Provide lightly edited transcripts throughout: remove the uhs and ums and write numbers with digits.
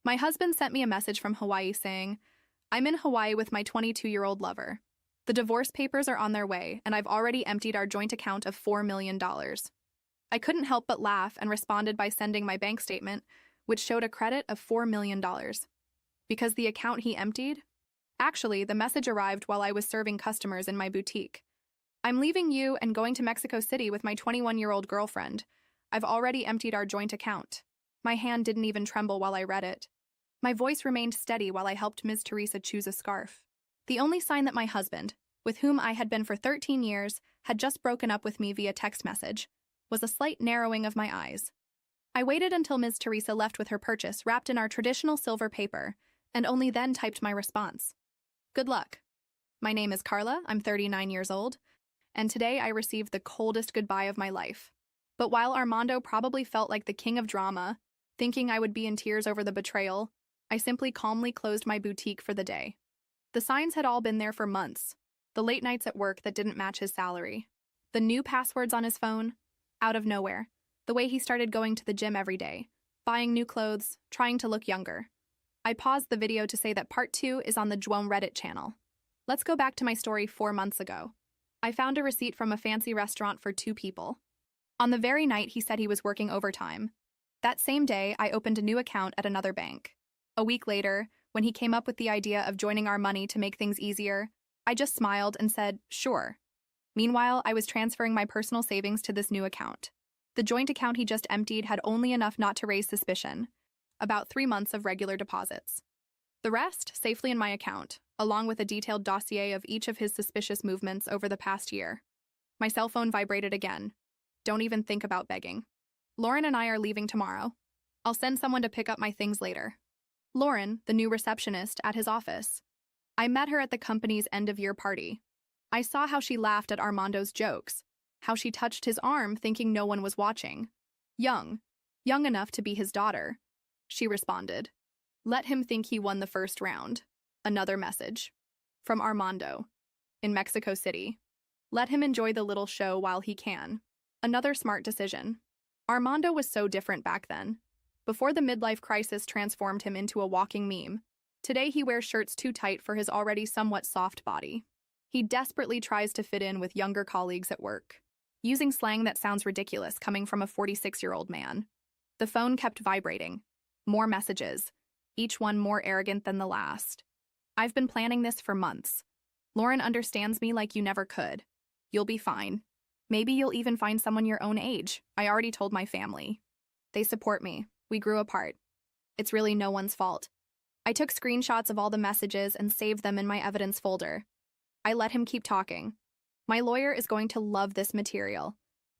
My husband sent me a message from Hawaii saying, I'm in Hawaii with my 22-year-old lover. The divorce papers are on their way, and I've already emptied our joint account of $4 million. I couldn't help but laugh and responded by sending my bank statement, which showed a credit of $4 million. Because the account he emptied? Actually, the message arrived while I was serving customers in my boutique. I'm leaving you and going to Mexico City with my 21-year-old girlfriend. I've already emptied our joint account. My hand didn't even tremble while I read it. My voice remained steady while I helped Ms. Teresa choose a scarf. The only sign that my husband, with whom I had been for 13 years, had just broken up with me via text message, was a slight narrowing of my eyes. I waited until Ms. Teresa left with her purchase wrapped in our traditional silver paper, and only then typed my response. Good luck. My name is Carla, I'm 39 years old, and today I received the coldest goodbye of my life. But while Armando probably felt like the king of drama, thinking I would be in tears over the betrayal, I simply calmly closed my boutique for the day. The signs had all been there for months. The late nights at work that didn't match his salary. The new passwords on his phone. Out of nowhere. The way he started going to the gym every day. Buying new clothes. Trying to look younger. I paused the video to say that part 2 is on the Juan Reddit channel. Let's go back to my story 4 months ago. I found a receipt from a fancy restaurant for 2 people. On the very night he said he was working overtime. That same day, I opened a new account at another bank. A week later, when he came up with the idea of joining our money to make things easier, I just smiled and said, sure. Meanwhile, I was transferring my personal savings to this new account. The joint account he just emptied had only enough not to raise suspicion. About 3 months of regular deposits. The rest, safely in my account, along with a detailed dossier of each of his suspicious movements over the past year. My cell phone vibrated again. Don't even think about begging. Lauren and I are leaving tomorrow. I'll send someone to pick up my things later. Lauren, the new receptionist, at his office. I met her at the company's end-of-year party. I saw how she laughed at Armando's jokes, how she touched his arm thinking no one was watching. Young enough to be his daughter. She responded. Let him think he won the first round. Another message. From Armando. In Mexico City. Let him enjoy the little show while he can. Another smart decision. Armando was so different back then. Before the midlife crisis transformed him into a walking meme. Today he wears shirts too tight for his already somewhat soft body. He desperately tries to fit in with younger colleagues at work. Using slang that sounds ridiculous coming from a 46-year-old man. The phone kept vibrating. More messages. Each one more arrogant than the last. I've been planning this for months. Lauren understands me like you never could. You'll be fine. Maybe you'll even find someone your own age. I already told my family. They support me. We grew apart. It's really no one's fault. I took screenshots of all the messages and saved them in my evidence folder. I let him keep talking. My lawyer is going to love this material.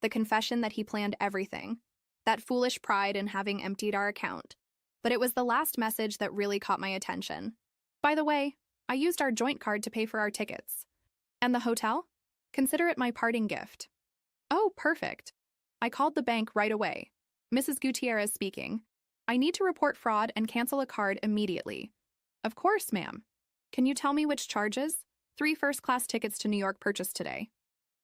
The confession that he planned everything. That foolish pride in having emptied our account. But it was the last message that really caught my attention. By the way, I used our joint card to pay for our tickets. And the hotel? Consider it my parting gift. Oh, perfect. I called the bank right away. Mrs. Gutierrez speaking. I need to report fraud and cancel a card immediately. Of course, ma'am. Can you tell me which charges? 3 first-class tickets to New York purchased today.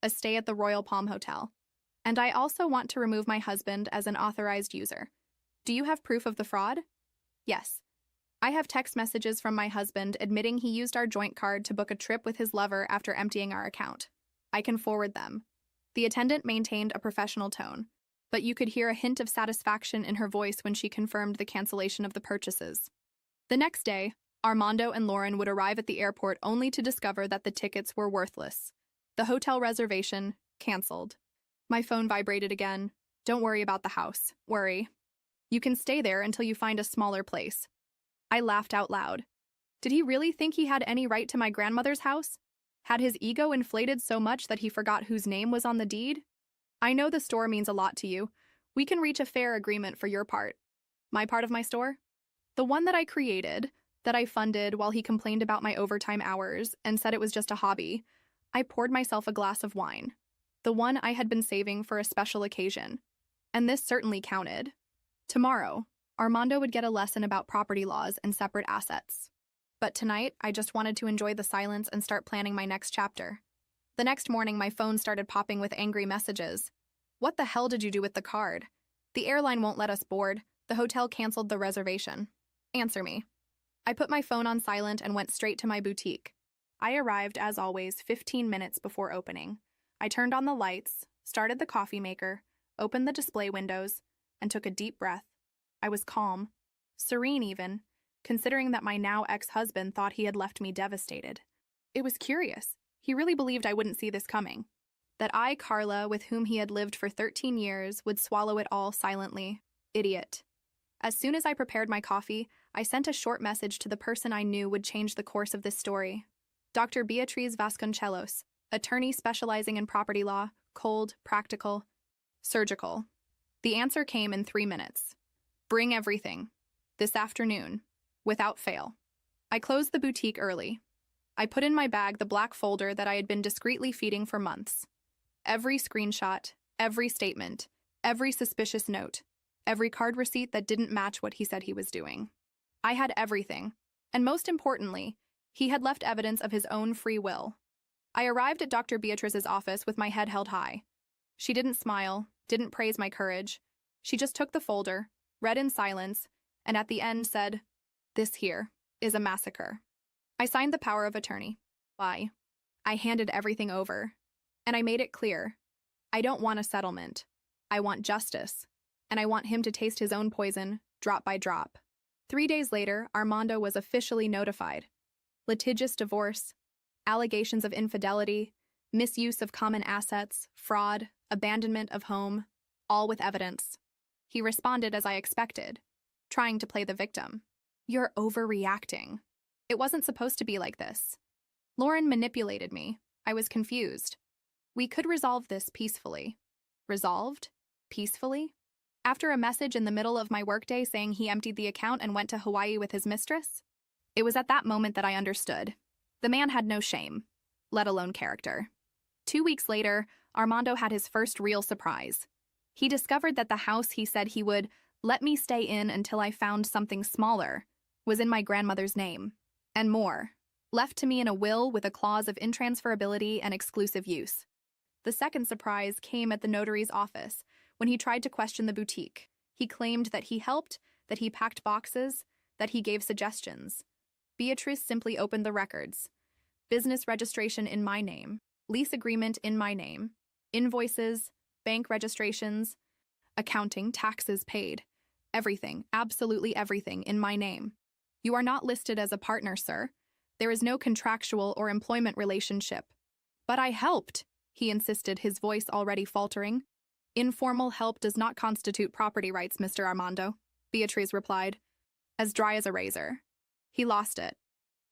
A stay at the Royal Palm Hotel. And I also want to remove my husband as an authorized user. Do you have proof of the fraud? Yes. I have text messages from my husband admitting he used our joint card to book a trip with his lover after emptying our account. I can forward them. The attendant maintained a professional tone, but you could hear a hint of satisfaction in her voice when she confirmed the cancellation of the purchases. The next day, Armando and Lauren would arrive at the airport only to discover that the tickets were worthless. The hotel reservation, canceled. My phone vibrated again. Don't worry about the house. Worry. You can stay there until you find a smaller place. I laughed out loud. Did he really think he had any right to my grandmother's house? Had his ego inflated so much that he forgot whose name was on the deed? I know the store means a lot to you. We can reach a fair agreement for your part. My part of my store? The one that I created, that I funded while he complained about my overtime hours and said it was just a hobby. I poured myself a glass of wine. The one I had been saving for a special occasion. And this certainly counted. Tomorrow, Armando would get a lesson about property laws and separate assets. But tonight, I just wanted to enjoy the silence and start planning my next chapter. The next morning, my phone started popping with angry messages. What the hell did you do with the card? The airline won't let us board. The hotel canceled the reservation. Answer me. I put my phone on silent and went straight to my boutique. I arrived, as always, 15 minutes before opening. I turned on the lights, started the coffee maker, opened the display windows, and took a deep breath. I was calm, serene even, considering that my now ex-husband thought he had left me devastated. It was curious. He really believed I wouldn't see this coming. That I, Carla, with whom he had lived for 13 years, would swallow it all silently. Idiot. As soon as I prepared my coffee, I sent a short message to the person I knew would change the course of this story. Dr. Beatriz Vasconcelos, attorney specializing in property law, cold, practical, surgical. The answer came in 3 minutes. Bring everything. This afternoon. Without fail. I closed the boutique early. I put in my bag the black folder that I had been discreetly feeding for months. Every screenshot, every statement, every suspicious note, every card receipt that didn't match what he said he was doing. I had everything. And most importantly, he had left evidence of his own free will. I arrived at Dr. Beatriz's office with my head held high. She didn't smile, didn't praise my courage. She just took the folder, read in silence, and at the end said, "This here is a massacre." I signed the power of attorney. Why? I handed everything over. And I made it clear. I don't want a settlement. I want justice. And I want him to taste his own poison, drop by drop. 3 days later, Armando was officially notified. Litigious divorce, allegations of infidelity, misuse of common assets, fraud, abandonment of home, all with evidence. He responded as I expected, trying to play the victim. You're overreacting. It wasn't supposed to be like this. Lauren manipulated me. I was confused. We could resolve this peacefully. Resolved? Peacefully? After a message in the middle of my workday saying he emptied the account and went to Hawaii with his mistress? It was at that moment that I understood. The man had no shame, let alone character. 2 weeks later, Armando had his first real surprise. He discovered that the house he said he would let me stay in until I found something smaller was in my grandmother's name. And more, left to me in a will with a clause of intransferability and exclusive use. The second surprise came at the notary's office when he tried to question the boutique. He claimed that he helped, that he packed boxes, that he gave suggestions. Beatriz simply opened the records. Business registration in my name, lease agreement in my name, invoices, bank registrations, accounting, taxes paid, everything, absolutely everything in my name. You are not listed as a partner, sir. There is no contractual or employment relationship. But I helped, he insisted, his voice already faltering. Informal help does not constitute property rights, Mr. Armando, Beatriz replied, as dry as a razor. He lost it.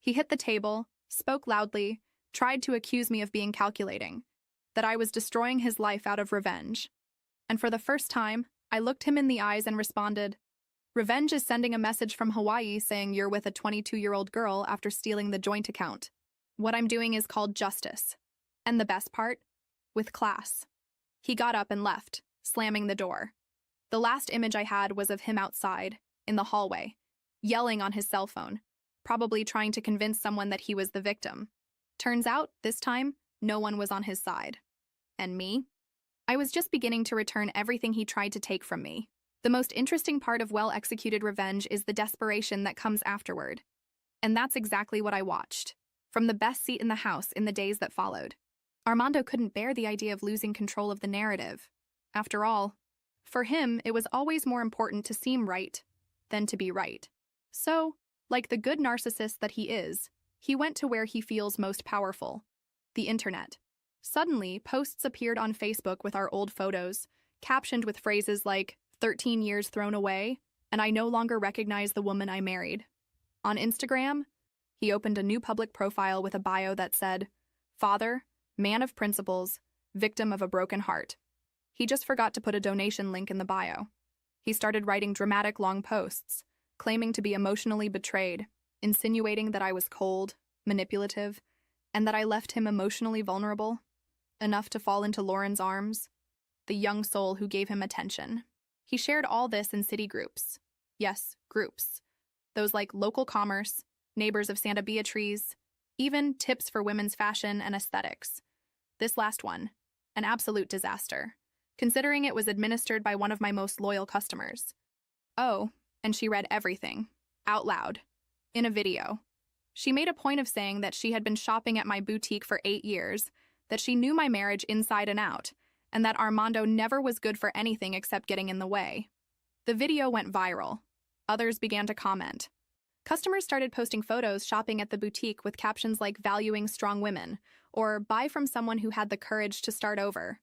He hit the table, spoke loudly, tried to accuse me of being calculating, that I was destroying his life out of revenge. And for the first time, I looked him in the eyes and responded, "Revenge is sending a message from Hawaii saying you're with a 22-year-old girl after stealing the joint account. What I'm doing is called justice. And the best part? With class." He got up and left, slamming the door. The last image I had was of him outside, in the hallway, yelling on his cell phone, probably trying to convince someone that he was the victim. Turns out, this time, no one was on his side. And me? I was just beginning to return everything he tried to take from me. The most interesting part of well-executed revenge is the desperation that comes afterward. And that's exactly what I watched, from the best seat in the house in the days that followed. Armando couldn't bear the idea of losing control of the narrative. After all, for him, it was always more important to seem right than to be right. So, like the good narcissist that he is, he went to where he feels most powerful, the internet. Suddenly, posts appeared on Facebook with our old photos, captioned with phrases like, 13 years thrown away, and I no longer recognize the woman I married. On Instagram, he opened a new public profile with a bio that said, "Father, man of principles, victim of a broken heart." He just forgot to put a donation link in the bio. He started writing dramatic long posts, claiming to be emotionally betrayed, insinuating that I was cold, manipulative, and that I left him emotionally vulnerable, enough to fall into Lauren's arms, the young soul who gave him attention. He shared all this in city groups. Yes, groups. Those like Local Commerce, Neighbors of Santa Beatriz, even Tips for Women's Fashion and Aesthetics. This last one, an absolute disaster, considering it was administered by one of my most loyal customers. Oh, and she read everything. out loud, in a video. She made a point of saying that she had been shopping at my boutique for 8 years, that she knew my marriage inside and out, and that Armando never was good for anything except getting in the way. The video went viral. Others began to comment. Customers started posting photos shopping at the boutique with captions like "valuing strong women" or "buy from someone who had the courage to start over."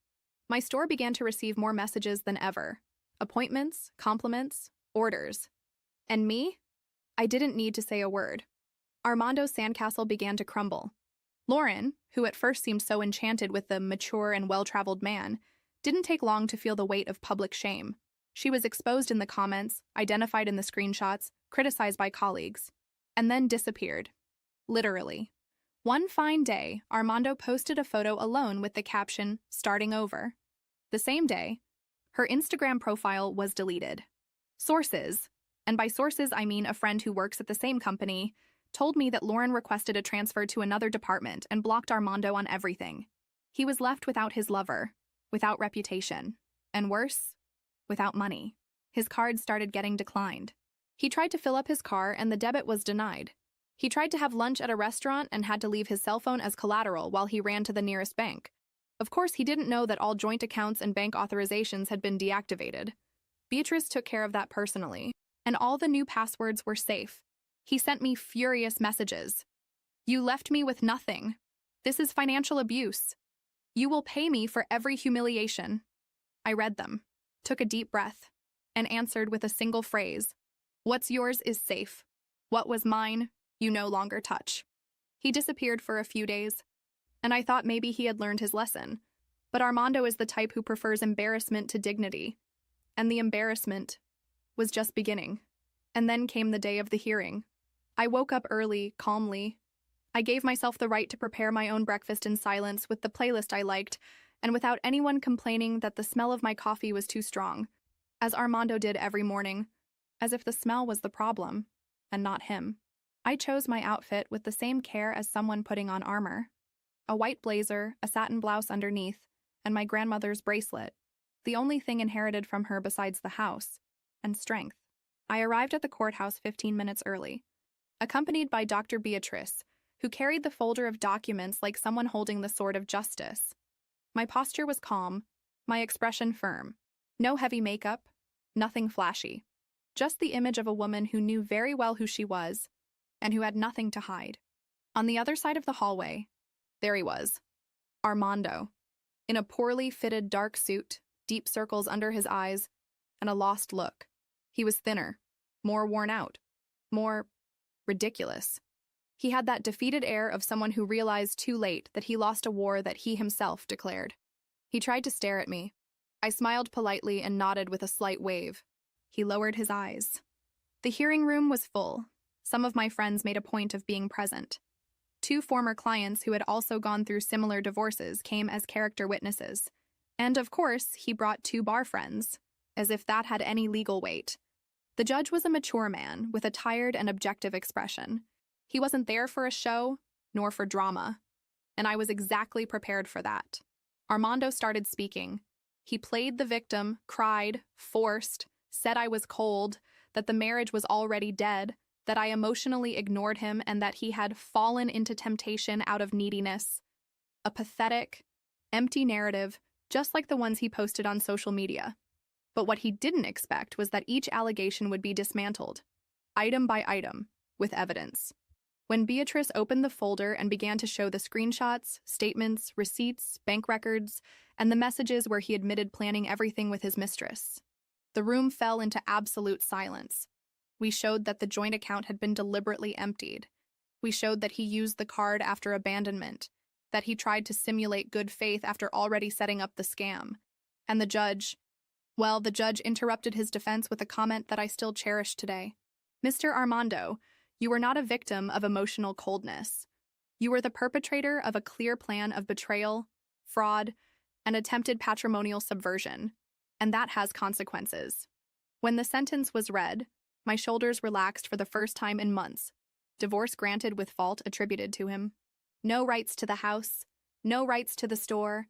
My store began to receive more messages than ever. Appointments, compliments, orders. And me? I didn't need to say a word. Armando's sandcastle began to crumble. Lauren, who at first seemed so enchanted with the mature and well-traveled man, didn't take long to feel the weight of public shame. She was exposed in the comments, identified in the screenshots, criticized by colleagues, and then disappeared. Literally. One fine day, Armando posted a photo alone with the caption, "Starting over." The same day, her Instagram profile was deleted. Sources, and by sources I mean a friend who works at the same company, told me that Lauren requested a transfer to another department and blocked Armando on everything. He was left without his lover, without reputation, and worse, without money. His cards started getting declined. He tried to fill up his car and the debit was denied. He tried to have lunch at a restaurant and had to leave his cell phone as collateral while he ran to the nearest bank. Of course, he didn't know that all joint accounts and bank authorizations had been deactivated. Beatrice took care of that personally, and all the new passwords were safe. He sent me furious messages. "You left me with nothing. This is financial abuse. You will pay me for every humiliation." I read them, took a deep breath, and answered with a single phrase. "What's yours is safe. What was mine, you no longer touch." He disappeared for a few days, and I thought maybe he had learned his lesson. But Armando is the type who prefers embarrassment to dignity, and the embarrassment was just beginning. And then came the day of the hearing. I woke up early, calmly. I gave myself the right to prepare my own breakfast in silence with the playlist I liked, and without anyone complaining that the smell of my coffee was too strong, as Armando did every morning, as if the smell was the problem, and not him. I chose my outfit with the same care as someone putting on armor. A white blazer, a satin blouse underneath, and my grandmother's bracelet, the only thing inherited from her besides the house, and strength. I arrived at the courthouse 15 minutes early, accompanied by Dr. Beatrice, who carried the folder of documents like someone holding the sword of justice. My posture was calm, my expression firm. No heavy makeup, nothing flashy. Just the image of a woman who knew very well who she was, and who had nothing to hide. On the other side of the hallway, there he was, Armando, in a poorly fitted dark suit, deep circles under his eyes, and a lost look. He was thinner, more worn out, more ridiculous. He had that defeated air of someone who realized too late that he lost a war that he himself declared. He tried to stare at me. I smiled politely and nodded with a slight wave. He lowered his eyes. The hearing room was full. Some of my friends made a point of being present. 2 former clients who had also gone through similar divorces came as character witnesses. And of course, he brought 2 bar friends, as if that had any legal weight. The judge was a mature man with a tired and objective expression. He wasn't there for a show, nor for drama, and I was exactly prepared for that. Armando started speaking. He played the victim, cried, forced, said I was cold, that the marriage was already dead, that I emotionally ignored him, and that he had fallen into temptation out of neediness. A pathetic, empty narrative, just like the ones he posted on social media. But what he didn't expect was that each allegation would be dismantled, item by item, with evidence. When Beatrice opened the folder and began to show the screenshots, statements, receipts, bank records, and the messages where he admitted planning everything with his mistress, the room fell into absolute silence. We showed that the joint account had been deliberately emptied. We showed that he used the card after abandonment, that he tried to simulate good faith after already setting up the scam. And the judge interrupted his defense with a comment that I still cherish today. "Mr. Armando, you were not a victim of emotional coldness. You were the perpetrator of a clear plan of betrayal, fraud, and attempted patrimonial subversion, and that has consequences." When the sentence was read, my shoulders relaxed for the first time in months. Divorce granted with fault attributed to him. No rights to the house, no rights to the store,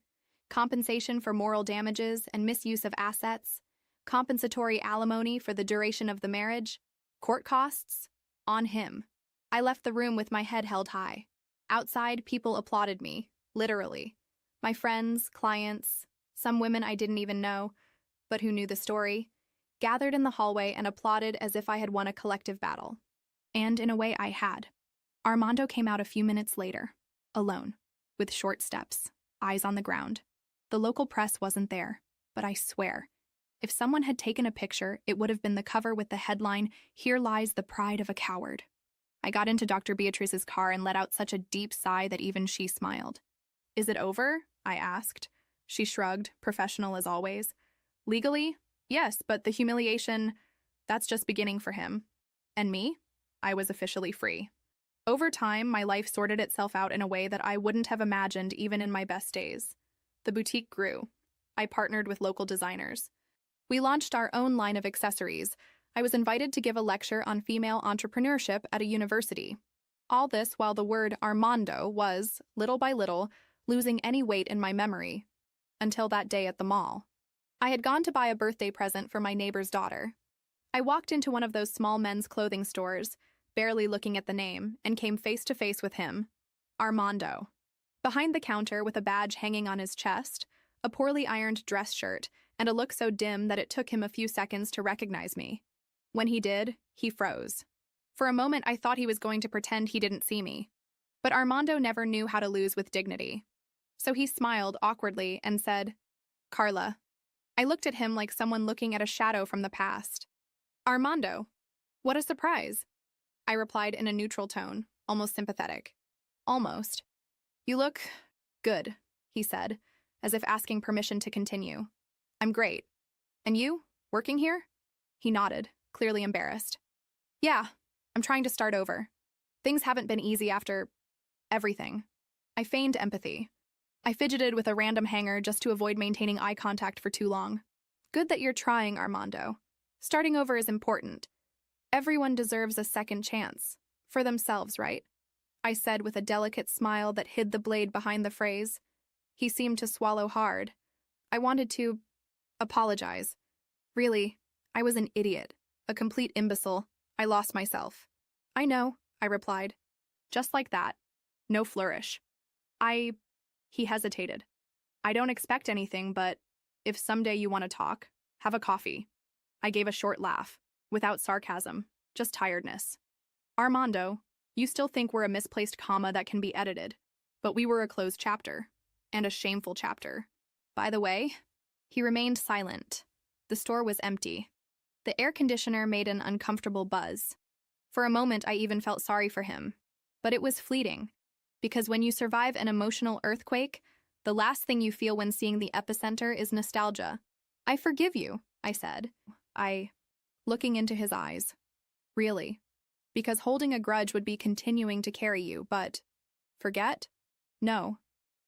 compensation for moral damages and misuse of assets, compensatory alimony for the duration of the marriage, court costs, On him. I left the room with my head held high. Outside, people applauded me, literally. My friends, clients, some women I didn't even know, but who knew the story, gathered in the hallway and applauded as if I had won a collective battle. And in a way, I had. Armando came out a few minutes later, alone, with short steps, eyes on the ground. The local press wasn't there, but I swear, if someone had taken a picture, it would have been the cover with the headline, "Here lies the pride of a coward." I got into Dr. Beatrice's car and let out such a deep sigh that even she smiled. "Is it over?" I asked. She shrugged, professional as always. "Legally, yes, but the humiliation, that's just beginning for him. And me? I was officially free." Over time, my life sorted itself out in a way that I wouldn't have imagined even in my best days. The boutique grew. I partnered with local designers. We launched our own line of accessories. I was invited to give a lecture on female entrepreneurship at a university. All this while the word Armando was, little by little, losing any weight in my memory. Until that day at the mall. I had gone to buy a birthday present for my neighbor's daughter. I walked into one of those small men's clothing stores, barely looking at the name, and came face to face with him. Armando. Behind the counter, with a badge hanging on his chest, a poorly ironed dress shirt, and a look so dim that it took him a few seconds to recognize me. When he did, he froze. For a moment, I thought he was going to pretend he didn't see me. But Armando never knew how to lose with dignity. So he smiled awkwardly and said, "Carla." I looked at him like someone looking at a shadow from the past. "Armando, what a surprise." I replied in a neutral tone, almost sympathetic. "Almost." "You look good," he said, as if asking permission to continue. "I'm great. And you? Working here?" He nodded, clearly embarrassed. "Yeah, I'm trying to start over. Things haven't been easy after everything." I feigned empathy. I fidgeted with a random hanger just to avoid maintaining eye contact for too long. "Good that you're trying, Armando. Starting over is important. Everyone deserves a second chance. For themselves, right?" I said with a delicate smile that hid the blade behind the phrase. He seemed to swallow hard. I wanted to apologize. Really, I was an idiot, a complete imbecile. I lost myself. "I know," I replied. Just like that. No flourish. He hesitated. "I don't expect anything, but if someday you want to talk, have a coffee." I gave a short laugh, without sarcasm, just tiredness. "Armando, you still think we're a misplaced comma that can be edited, but we were a closed chapter, and a shameful chapter. By the way," he remained silent. The store was empty. The air conditioner made an uncomfortable buzz. For a moment, I even felt sorry for him. But it was fleeting, because when you survive an emotional earthquake, the last thing you feel when seeing the epicenter is nostalgia. "I forgive you," I said. Looking into his eyes. "Really? Because holding a grudge would be continuing to carry you, but forget? No.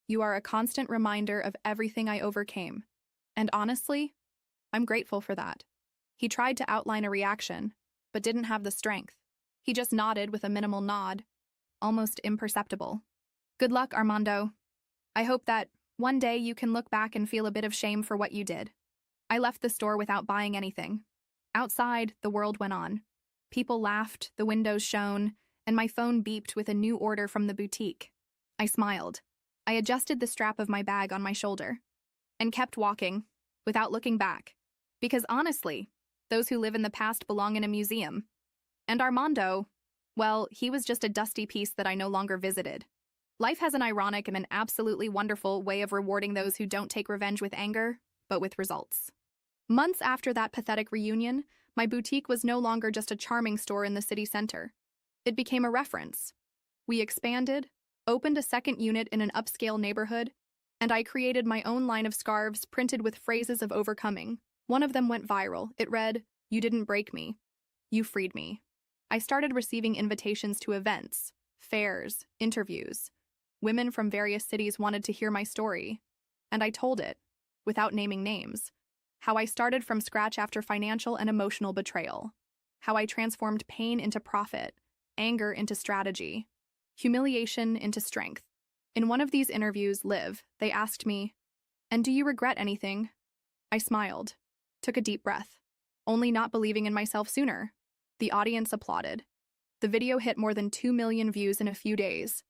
You are a constant reminder of everything I overcame. And honestly, I'm grateful for that." He tried to outline a reaction, but didn't have the strength. He just nodded with a minimal nod, almost imperceptible. "Good luck, Armando. I hope that one day you can look back and feel a bit of shame for what you did." I left the store without buying anything. Outside, the world went on. People laughed, the windows shone, and my phone beeped with a new order from the boutique. I smiled. I adjusted the strap of my bag on my shoulder and kept walking, without looking back. Because honestly, those who live in the past belong in a museum. And Armando, well, he was just a dusty piece that I no longer visited. Life has an ironic and an absolutely wonderful way of rewarding those who don't take revenge with anger, but with results. Months after that pathetic reunion, my boutique was no longer just a charming store in the city center. It became a reference. We expanded, opened a second unit in an upscale neighborhood, and I created my own line of scarves printed with phrases of overcoming. One of them went viral. It read, "You didn't break me. You freed me." I started receiving invitations to events, fairs, interviews. Women from various cities wanted to hear my story, and I told it, without naming names, how I started from scratch after financial and emotional betrayal, how I transformed pain into profit, anger into strategy, humiliation into strength. In one of these interviews, they asked me, "And do you regret anything?" I smiled, took a deep breath, only not believing in myself sooner. The audience applauded. The video hit more than 2 million views in a few days.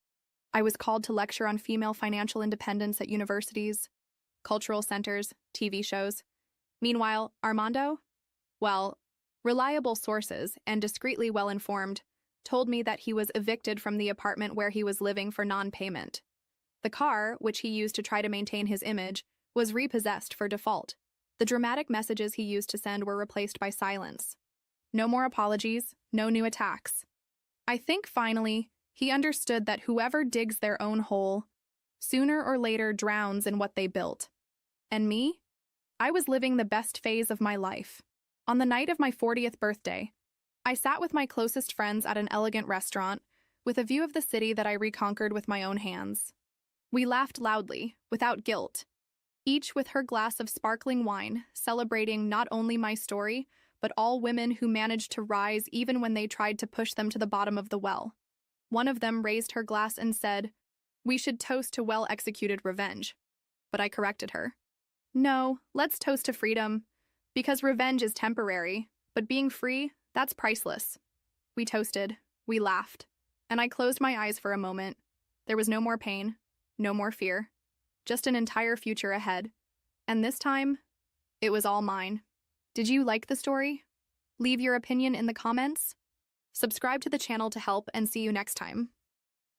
I was called to lecture on female financial independence at universities, cultural centers, TV shows. Meanwhile, Armando? Well, reliable sources and discreetly well-informed told me that he was evicted from the apartment where he was living for non-payment. The car, which he used to try to maintain his image, was repossessed for default. The dramatic messages he used to send were replaced by silence. No more apologies, no new attacks. I think finally, he understood that whoever digs their own hole, sooner or later drowns in what they built. And me? I was living the best phase of my life. On the night of my 40th birthday, I sat with my closest friends at an elegant restaurant with a view of the city that I reconquered with my own hands. We laughed loudly, without guilt, each with her glass of sparkling wine, celebrating not only my story, but all women who managed to rise even when they tried to push them to the bottom of the well. One of them raised her glass and said, "We should toast to well-executed revenge." But I corrected her. "No, let's toast to freedom, because revenge is temporary, but being free, that's priceless." We toasted, we laughed, and I closed my eyes for a moment. There was no more pain, no more fear, just an entire future ahead. And this time, it was all mine. Did you like the story? Leave your opinion in the comments. Subscribe to the channel to help, and see you next time.